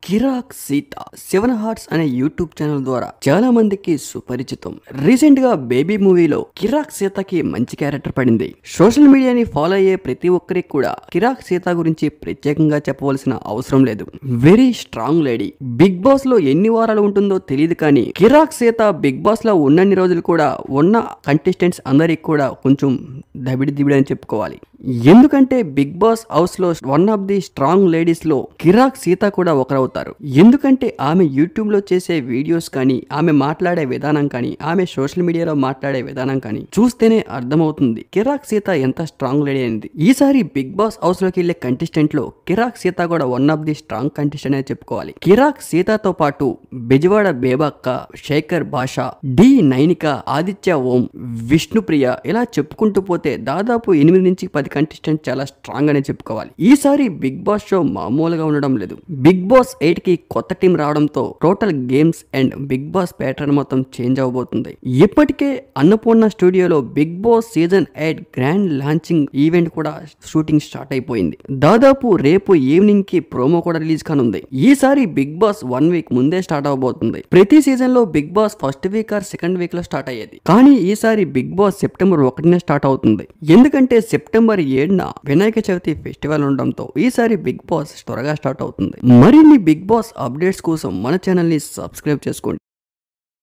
కిరాక్ Sita 7 hearts అనే YouTube channel ద్వారా చాలా మందికి సుపరిచితం. రీసెంట్ గా బేబీ మూవీలో కిరాక్ సీతకి మంచి క్యారెక్టర్ పడింది. సోషల్ మీడియాని ఫాలో అయ్యే ప్రతి ఒక్కరికి కూడా కిరాక్ సీత గురించి ప్రత్యేకంగా చెప్పవలసిన అవసరం లేదు. Very strong lady. Bigg Boss లో ఎన్ని వారాలు ఉంటుందో తెలియదు, కానీ కిరాక్ సీత బిగ్ బాస్ లో ఉన్నన్ని రోజులు కూడా ఉన్న కంటెస్టెంట్స్ అందరికి కూడా కొంచెం దబిడి అని చెప్పుకోవాలి. ఎందుకంటే బిగ్ బాస్ హౌస్ లో one of the strong ladies లో కిరాక్ సీత కూడా ఒకరవుతారు. ఎందుకంటే ఆమె యూట్యూబ్ లో చేసే వీడియోస్ కానీ, ఆమె మాట్లాడే విధానం కానీ, ఆమె సోషల్ మీడియాలో మాట్లాడే విధానం కానీ చూస్తేనే అర్థమవుతుంది కిరాక్ సీత ఎంత స్ట్రాంగ్ లేడీ అనేది. ఈసారి బిగ్ బాస్ హౌస్ లోకి వెళ్లే కంటెస్టెంట్ లో కిరాక్ సీత కూడా one of the strong contestant అని చెప్పుకోవాలి. కిరాక్ సీతతో పాటు బెజవాడ బేబక్క, శేఖర్ భాష, డి నైనిక, ఆదిత్య ఓం, విష్ణుప్రియ ఇలా చెప్పుకుంటూ పోతే దాదాపు 8 నుంచి 10 కంటెస్టెంట్ చాలా స్ట్రాంగ్ అనే చెప్పుకోవాలి. ఈసారి బిగ్ బాస్ షో మామూలుగా ఉండడం లేదు. బిగ్ బాస్ 8 కి కొత్త టీం రావడంతో total games and Bigg Boss pattern మొత్తం చేంజ్ అవబోతుంది. ఇప్పటికే అన్నపూర్ణ స్టూడియోలో Bigg Boss season 8 grand launching event కూడా షూటింగ్ స్టార్ట్ అయిపోయింది. దాదాపు రేపు ఈవినింగ్ కి ప్రోమో కూడా రిలీజ్ కానుంది. ఈసారి బిగ్ బాస్ 1 వీక్ ముందే స్టార్ట్ అవబోతుంది. ప్రతి సీజన్ లో Bigg Boss first week or second week లో స్టార్ట్ అయ్యేది, కానీ ఈసారి బిగ్ బాస్ సెప్టెంబర్ 1నే స్టార్ట్ అవుతుంది. ఎందుకంటే సెప్టెంబర్ 7న వినాయక చవితి ఫెస్టివల్ ఉండడంతో ఈసారి బిగ్ బాస్ త్వరగా స్టార్ట్ అవుతుంది. మరిన్ని బిగ్ బాస్ అప్డేట్స్ కోసం మన ఛానల్ ని సబ్స్క్రైబ్ చేసుకోండి.